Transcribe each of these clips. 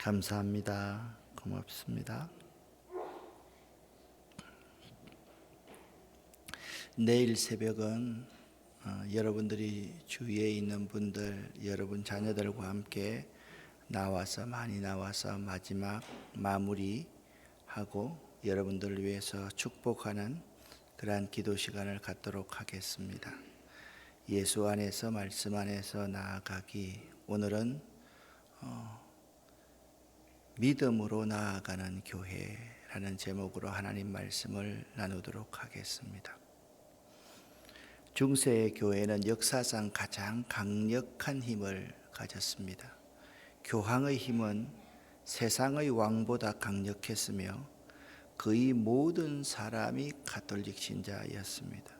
감사합니다. 고맙습니다. 내일 새벽은 여러분들이 주위에 있는 분들, 여러분 자녀들과 함께 많이 나와서 마지막 마무리하고 여러분들을 위해서 축복하는 그러한 기도 시간을 갖도록 하겠습니다. 예수 안에서, 말씀 안에서 나아가기. 오늘은 믿음으로 나아가는 교회라는 제목으로 하나님 말씀을 나누도록 하겠습니다. 중세의 교회는 역사상 가장 강력한 힘을 가졌습니다. 교황의 힘은 세상의 왕보다 강력했으며 거의 모든 사람이 가톨릭 신자였습니다.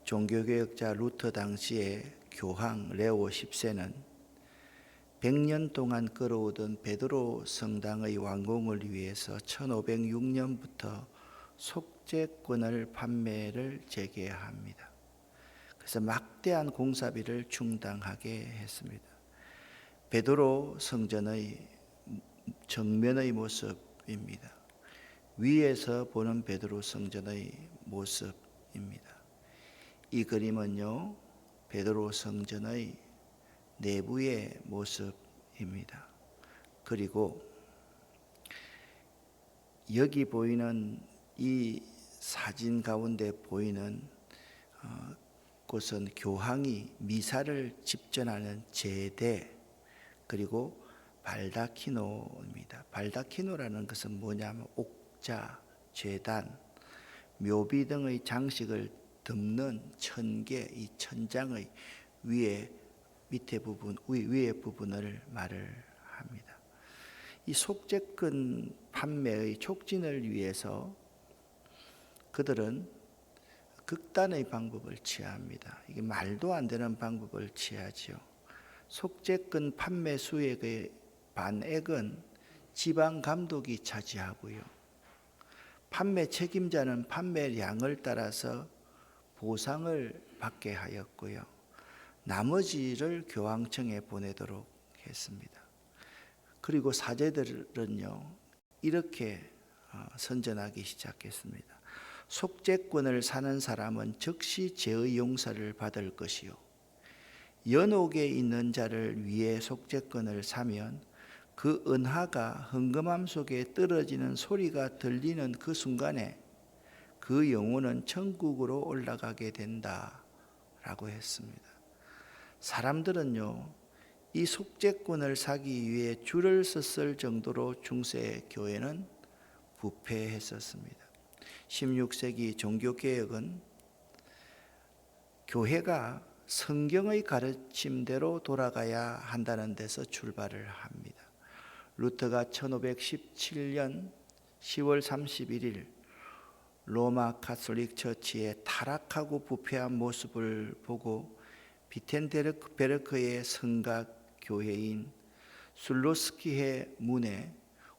종교개혁자 루터 당시의 교황 레오 10세는 100년 동안 끌어오던 베드로 성당의 완공을 위해서 1506년부터 속죄권을 판매를 재개합니다. 그래서 막대한 공사비를 충당하게 했습니다. 베드로 성전의 정면의 모습입니다. 위에서 보는 베드로 성전의 모습입니다. 이 그림은요, 베드로 성전의 내부의 모습입니다. 그리고 여기 보이는 이 사진 가운데 보이는 곳은 교황이 미사를 집전하는 제대, 그리고 발다키노입니다. 발다키노라는 것은 뭐냐면 옥자, 제단, 묘비 등의 장식을 덮는 천개, 이 천장의 밑에 부분, 위에 부분을 말을 합니다. 이 속죄권 판매의 촉진을 위해서 그들은 극단의 방법을 취합니다. 이게 말도 안 되는 방법을 취하지요. 속죄권 판매 수액의 반액은 지방 감독이 차지하고요. 판매 책임자는 판매량을 따라서 보상을 받게 하였고요. 나머지를 교황청에 보내도록 했습니다. 그리고 사제들은요, 이렇게 선전하기 시작했습니다. 속죄권을 사는 사람은 즉시 죄의 용서를 받을 것이요, 연옥에 있는 자를 위해 속죄권을 사면 그 은하가 헌금함 속에 떨어지는 소리가 들리는 그 순간에 그 영혼은 천국으로 올라가게 된다라고 했습니다. 사람들은요, 이 속죄권을 사기 위해 줄을 섰을 정도로 중세 교회는 부패했었습니다. 16세기 종교개혁은 교회가 성경의 가르침대로 돌아가야 한다는 데서 출발을 합니다. 루터가 1517년 10월 31일 로마 가톨릭 처치의 타락하고 부패한 모습을 보고 비텐베르크의 성곽교회인 술로스키의 문에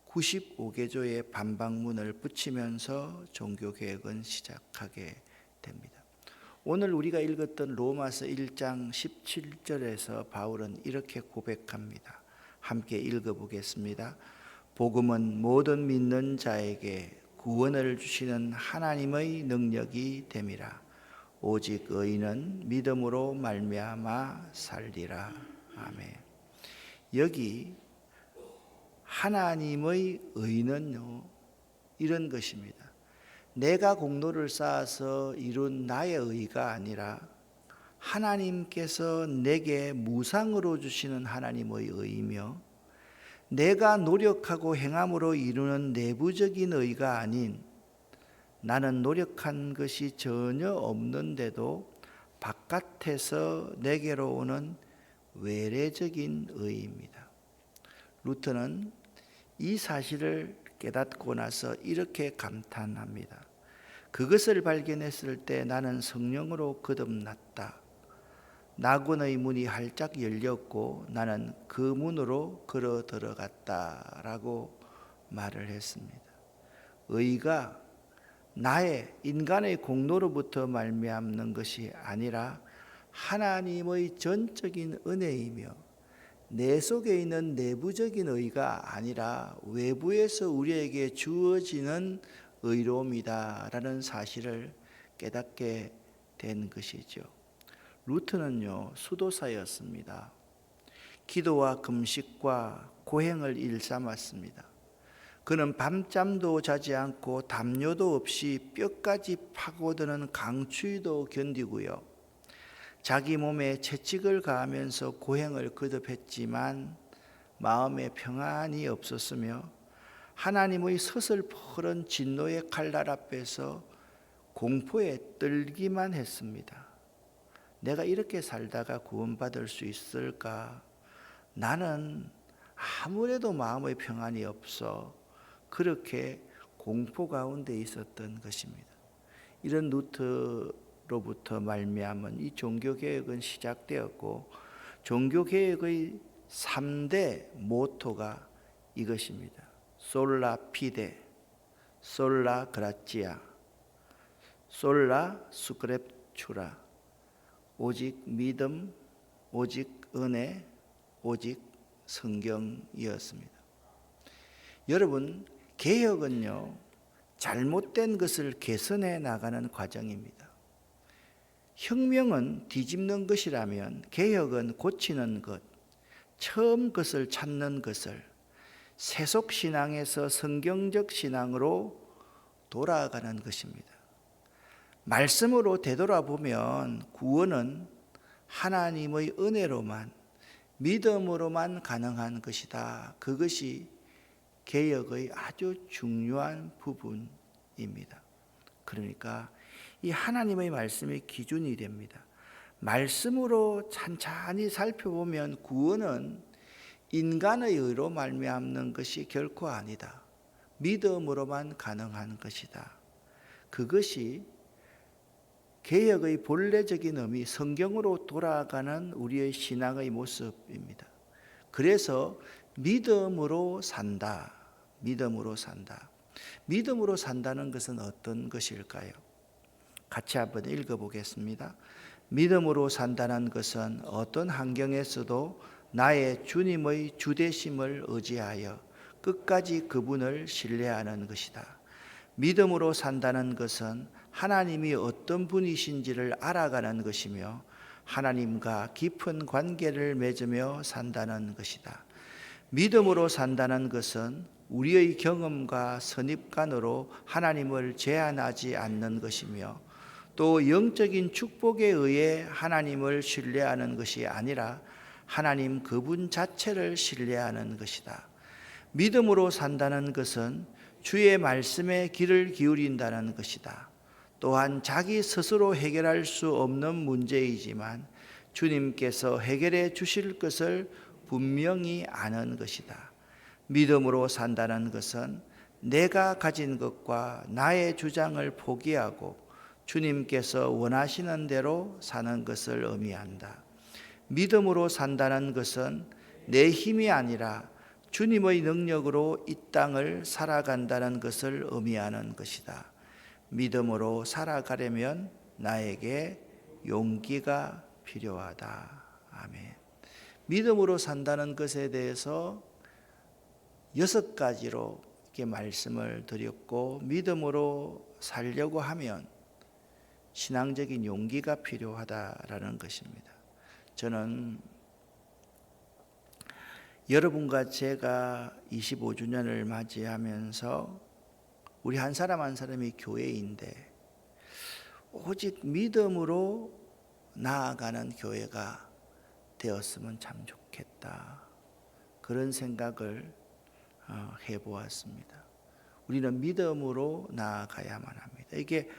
95개조의 반박문을 붙이면서 종교개혁은 시작하게 됩니다. 오늘 우리가 읽었던 로마서 1장 17절에서 바울은 이렇게 고백합니다. 함께 읽어보겠습니다. 복음은 모든 믿는 자에게 구원을 주시는 하나님의 능력이 됨이라. 오직 의인은 믿음으로 말미암아 살리라. 아멘. 여기 하나님의 의는요, 이런 것입니다. 내가 공로를 쌓아서 이룬 나의 의가 아니라 하나님께서 내게 무상으로 주시는 하나님의 의이며, 내가 노력하고 행함으로 이루는 내부적인 의가 아닌 나는 노력한 것이 전혀 없는데도 바깥에서 내게로 오는 외래적인 의입니다. 루터는 이 사실을 깨닫고 나서 이렇게 감탄합니다. 그것을 발견했을 때 나는 성령으로 거듭났다. 낙원의 문이 활짝 열렸고 나는 그 문으로 걸어 들어갔다라고 말을 했습니다. 의가 나의 인간의 공로로부터 말미암는 것이 아니라 하나님의 전적인 은혜이며 내 속에 있는 내부적인 의가 아니라 외부에서 우리에게 주어지는 의로움이다라는 사실을 깨닫게 된 것이죠. 루트는요, 수도사였습니다. 기도와 금식과 고행을 일삼았습니다. 그는 밤잠도 자지 않고 담요도 없이 뼈까지 파고드는 강추위도 견디고요. 자기 몸에 채찍을 가하면서 고행을 거듭했지만 마음에 평안이 없었으며 하나님의 서슬퍼런 진노의 칼날 앞에서 공포에 떨기만 했습니다. 내가 이렇게 살다가 구원받을 수 있을까? 나는 아무래도 마음의 평안이 없어 그렇게 공포 가운데 있었던 것입니다. 이런 루트로부터 말미암은 이 종교개혁은 시작되었고 종교개혁의 3대 모토가 이것입니다. 솔라 피데, 솔라 그라치아, 솔라 스크립추라. 오직 믿음, 오직 은혜, 오직 성경이었습니다. 여러분, 개혁은요, 잘못된 것을 개선해 나가는 과정입니다. 혁명은 뒤집는 것이라면 개혁은 고치는 것, 처음 것을 찾는 것을, 세속신앙에서 성경적 신앙으로 돌아가는 것입니다. 말씀으로 되돌아보면 구원은 하나님의 은혜로만, 믿음으로만 가능한 것이다. 그것이 개혁의 아주 중요한 부분입니다. 그러니까 이 하나님의 말씀이 기준이 됩니다. 말씀으로 찬찬히 살펴보면 구원은 인간의 의로 말미암는 것이 결코 아니다. 믿음으로만 가능한 것이다. 그것이 개혁의 본래적인 의미, 성경으로 돌아가는 우리의 신앙의 모습입니다. 그래서 믿음으로 산다. 믿음으로 산다. 믿음으로 산다는 것은 어떤 것일까요? 같이 한번 읽어보겠습니다. 믿음으로 산다는 것은 어떤 환경에서도 나의 주님의 주되심을 의지하여 끝까지 그분을 신뢰하는 것이다. 믿음으로 산다는 것은 하나님이 어떤 분이신지를 알아가는 것이며 하나님과 깊은 관계를 맺으며 산다는 것이다. 믿음으로 산다는 것은 우리의 경험과 선입관으로 하나님을 제한하지 않는 것이며 또 영적인 축복에 의해 하나님을 신뢰하는 것이 아니라 하나님 그분 자체를 신뢰하는 것이다. 믿음으로 산다는 것은 주의 말씀에 귀를 기울인다는 것이다. 또한 자기 스스로 해결할 수 없는 문제이지만 주님께서 해결해 주실 것을 분명히 아는 것이다. 믿음으로 산다는 것은 내가 가진 것과 나의 주장을 포기하고 주님께서 원하시는 대로 사는 것을 의미한다. 믿음으로 산다는 것은 내 힘이 아니라 주님의 능력으로 이 땅을 살아간다는 것을 의미하는 것이다. 믿음으로 살아가려면 나에게 용기가 필요하다. 아멘. 믿음으로 산다는 것에 대해서 6가지로 이렇게 말씀을 드렸고, 믿음으로 살려고 하면 신앙적인 용기가 필요하다라는 것입니다. 저는 여러분과 제가 25주년을 맞이하면서 우리 한 사람 한 사람이 교회인데 오직 믿음으로 나아가는 교회가 되었으면 참 좋겠다. 그런 생각을 해보았습니다. 우리는 믿음으로 나아가야만 합니다. 이게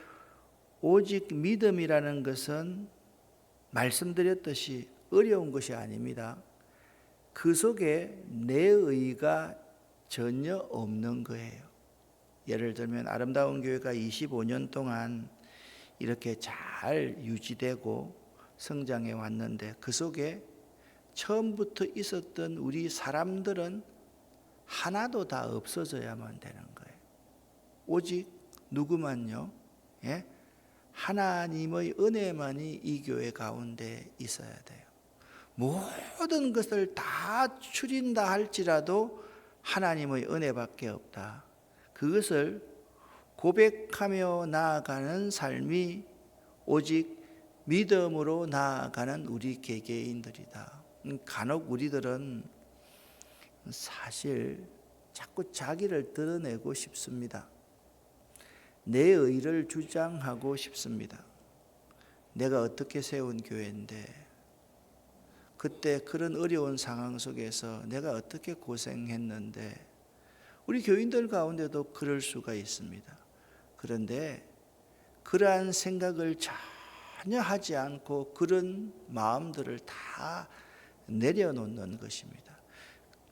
오직 믿음이라는 것은 말씀드렸듯이 어려운 것이 아닙니다. 그 속에 내 의가 전혀 없는 거예요. 예를 들면 아름다운 교회가 25년 동안 이렇게 잘 유지되고 성장해 왔는데 그 속에 처음부터 있었던 우리 사람들은 하나도 다 없어져야만 되는 거예요. 오직 누구만요? 예? 하나님의 은혜만이 이 교회 가운데 있어야 돼요. 모든 것을 다 추린다 할지라도 하나님의 은혜밖에 없다. 그것을 고백하며 나아가는 삶이 오직 믿음으로 나아가는 우리 개개인들이다. 간혹 우리들은 사실 자꾸 자기를 드러내고 싶습니다. 내 의를 주장하고 싶습니다. 내가 어떻게 세운 교회인데, 그때 그런 어려운 상황 속에서 내가 어떻게 고생했는데, 우리 교인들 가운데도 그럴 수가 있습니다. 그런데 그러한 생각을 전혀 하지 않고 그런 마음들을 다 내려놓는 것입니다.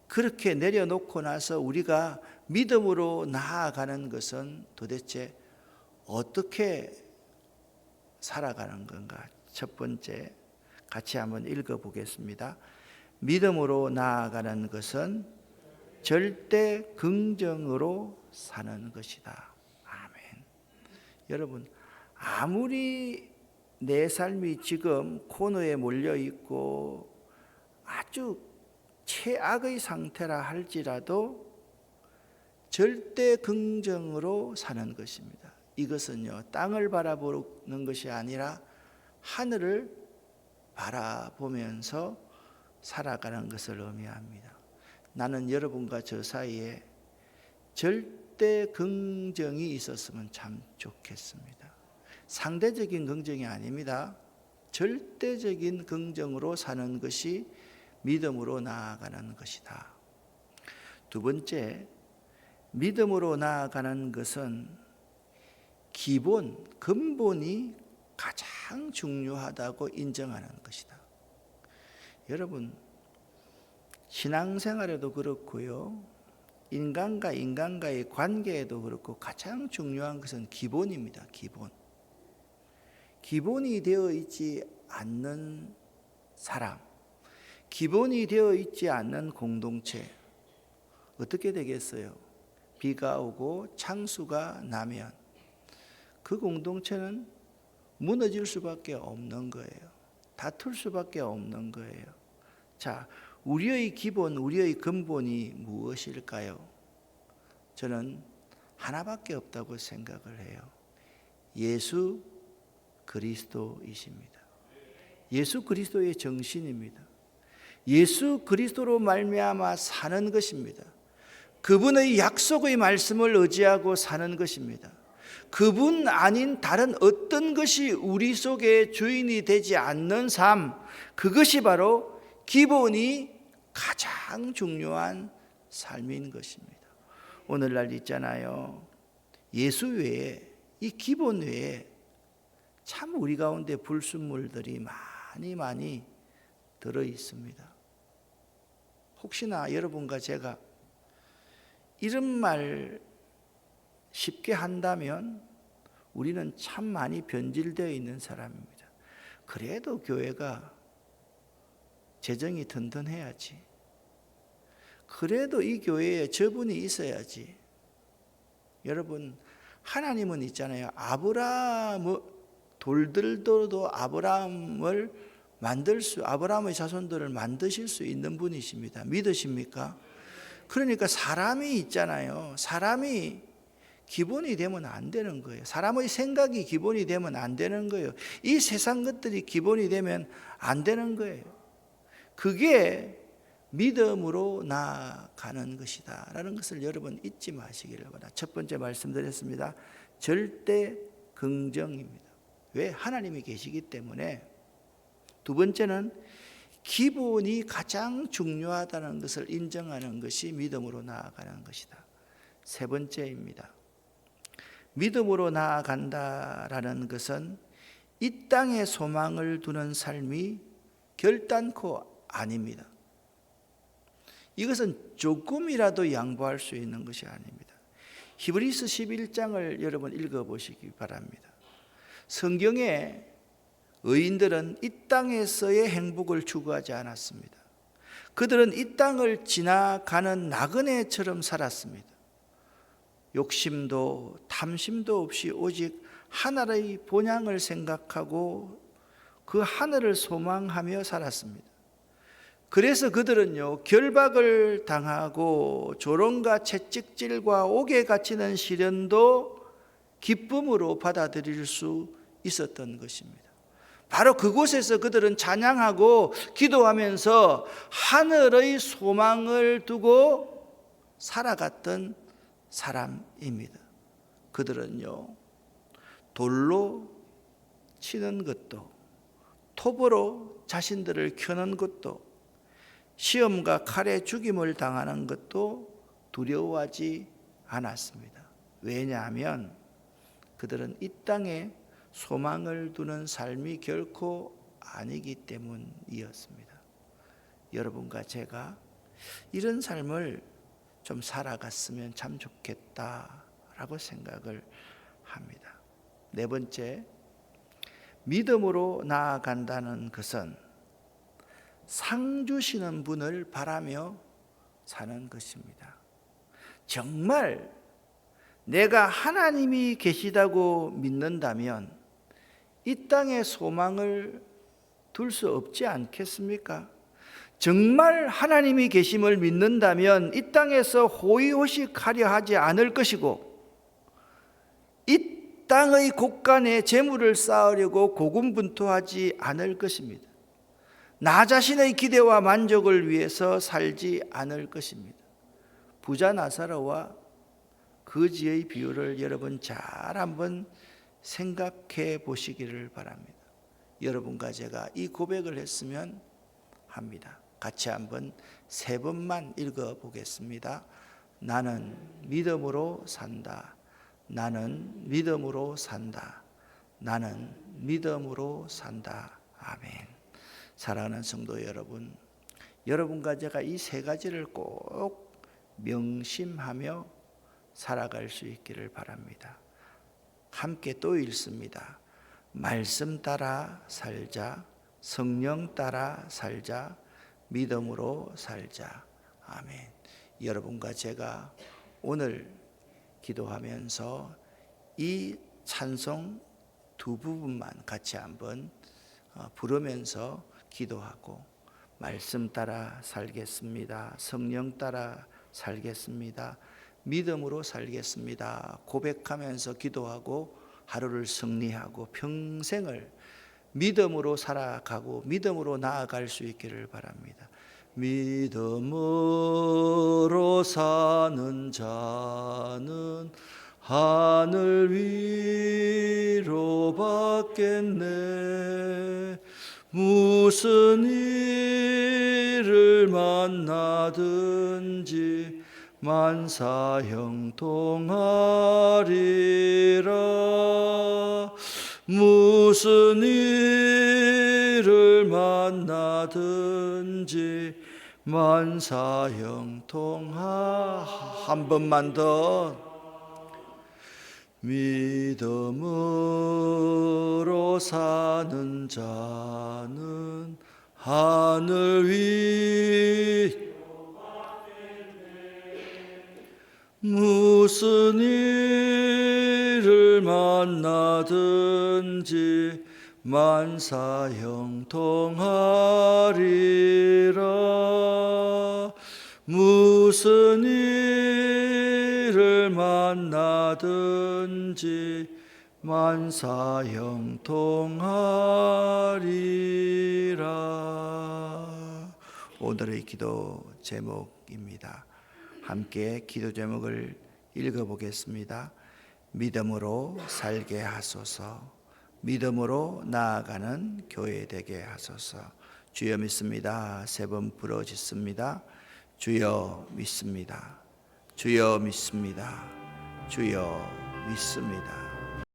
그렇게 내려놓고 나서 우리가 믿음으로 나아가는 것은 도대체 어떻게 살아가는 건가? 첫 번째, 같이 한번 읽어보겠습니다. 믿음으로 나아가는 것은 절대 긍정으로 사는 것이다. 아멘. 여러분, 아무리 내 삶이 지금 코너에 몰려 있고 아주 최악의 상태라 할지라도 절대 긍정으로 사는 것입니다. 이것은요, 땅을 바라보는 것이 아니라 하늘을 바라보면서 살아가는 것을 의미합니다. 나는 여러분과 저 사이에 절대 긍정이 있었으면 참 좋겠습니다. 상대적인 긍정이 아닙니다. 절대적인 긍정으로 사는 것이 믿음으로 나아가는 것이다. 두 번째, 믿음으로 나아가는 것은 기본, 근본이 가장 중요하다고 인정하는 것이다. 여러분, 신앙생활에도 그렇고요, 인간과 인간과의 관계에도 그렇고 가장 중요한 것은 기본입니다. 기본이 되어 있지 않는 사람, 기본이 되어 있지 않는 공동체, 어떻게 되겠어요? 비가 오고 창수가 나면 그 공동체는 무너질 수밖에 없는 거예요. 다툴 수밖에 없는 거예요. 자, 우리의 기본, 우리의 근본이 무엇일까요? 저는 하나밖에 없다고 생각을 해요. 예수 그리스도이십니다. 예수 그리스도의 정신입니다. 예수 그리스도로 말미암아 사는 것입니다. 그분의 약속의 말씀을 의지하고 사는 것입니다. 그분 아닌 다른 어떤 것이 우리 속에 주인이 되지 않는 삶, 그것이 바로 기본이 가장 중요한 삶인 것입니다. 오늘날 있잖아요, 예수 외에, 이 기본 외에 참 우리 가운데 불순물들이 많이 들어 있습니다. 혹시나 여러분과 제가 이런 말 쉽게 한다면 우리는 참 많이 변질되어 있는 사람입니다. 그래도 교회가 재정이 든든해야지. 그래도 이 교회에 저분이 있어야지. 여러분, 하나님은 있잖아요, 돌들도 아브라함의 자손들을 만드실 수 있는 분이십니다. 믿으십니까? 그러니까 사람이 있잖아요, 사람이 기본이 되면 안 되는 거예요. 사람의 생각이 기본이 되면 안 되는 거예요. 이 세상 것들이 기본이 되면 안 되는 거예요. 그게 믿음으로 나아가는 것이다 라는 것을 여러분 잊지 마시기를 바랍니다. 첫 번째 말씀드렸습니다. 절대 긍정입니다. 왜? 하나님이 계시기 때문에. 두 번째는 기본이 가장 중요하다는 것을 인정하는 것이 믿음으로 나아가는 것이다. 세 번째입니다. 믿음으로 나아간다라는 것은 이 땅에 소망을 두는 삶이 결단코 아닙니다. 이것은 조금이라도 양보할 수 있는 것이 아닙니다. 히브리서 11장을 여러분 읽어보시기 바랍니다. 성경에 의인들은 이 땅에서의 행복을 추구하지 않았습니다. 그들은 이 땅을 지나가는 나그네처럼 살았습니다. 욕심도 탐심도 없이 오직 하늘의 본향을 생각하고 그 하늘을 소망하며 살았습니다. 그래서 그들은요, 결박을 당하고 조롱과 채찍질과 옥에 갇히는 시련도 기쁨으로 받아들일 수 있었던 것입니다. 바로 그곳에서 그들은 찬양하고 기도하면서 하늘의 소망을 두고 살아갔던 사람입니다. 그들은요, 돌로 치는 것도, 톱으로 자신들을 켜는 것도, 시험과 칼에 죽임을 당하는 것도 두려워하지 않았습니다. 왜냐하면 그들은 이 땅에 소망을 두는 삶이 결코 아니기 때문이었습니다. 여러분과 제가 이런 삶을 좀 살아갔으면 참 좋겠다라고 생각을 합니다. 네 번째, 믿음으로 나아간다는 것은 상 주시는 분을 바라며 사는 것입니다. 정말 내가 하나님이 계시다고 믿는다면 이 땅에 소망을 둘 수 없지 않겠습니까? 정말 하나님이 계심을 믿는다면 이 땅에서 호의호식하려 하지 않을 것이고, 이 땅의 곳간에 재물을 쌓으려고 고군분투하지 않을 것입니다. 나 자신의 기대와 만족을 위해서 살지 않을 것입니다. 부자 나사로와 거지의 비유를 여러분 잘 한번 생각해 보시기를 바랍니다. 여러분과 제가 이 고백을 했으면 합니다. 같이 한번 3번만 읽어 보겠습니다. 나는 믿음으로 산다. 나는 믿음으로 산다. 나는 믿음으로 산다. 아멘. 사랑하는 성도 여러분, 여러분과 제가 이 3가지를 꼭 명심하며 살아갈 수 있기를 바랍니다. 함께 또 읽습니다. 말씀 따라 살자. 성령 따라 살자. 믿음으로 살자. 아멘. 여러분과 제가 오늘 기도하면서 이 찬송 2부분만 같이 한번 부르면서 기도하고, 말씀 따라 살겠습니다. 성령 따라 살겠습니다. 믿음으로 살겠습니다. 고백하면서 기도하고 하루를 승리하고 평생을 믿음으로 살아가고 믿음으로 나아갈 수 있기를 바랍니다. 믿음으로 사는 자는 하늘 위로 받겠네. 무슨 일을 만나든지 만사형통하리라. 무슨 일을 만나든지 한 번만 더. 믿음으로 사는 자는 하늘 위 무슨 일을 만나든지 만사형통하리라. 무슨 일을 만나든지 만사형통하리라. 오늘의 기도 제목입니다. 함께 기도 제목을 읽어보겠습니다. 믿음으로 살게 하소서. 믿음으로 나아가는 교회 되게 하소서. 주여 믿습니다. 3번 부르짖습니다. 주여 믿습니다. 주여 믿습니다. 주여 믿습니다.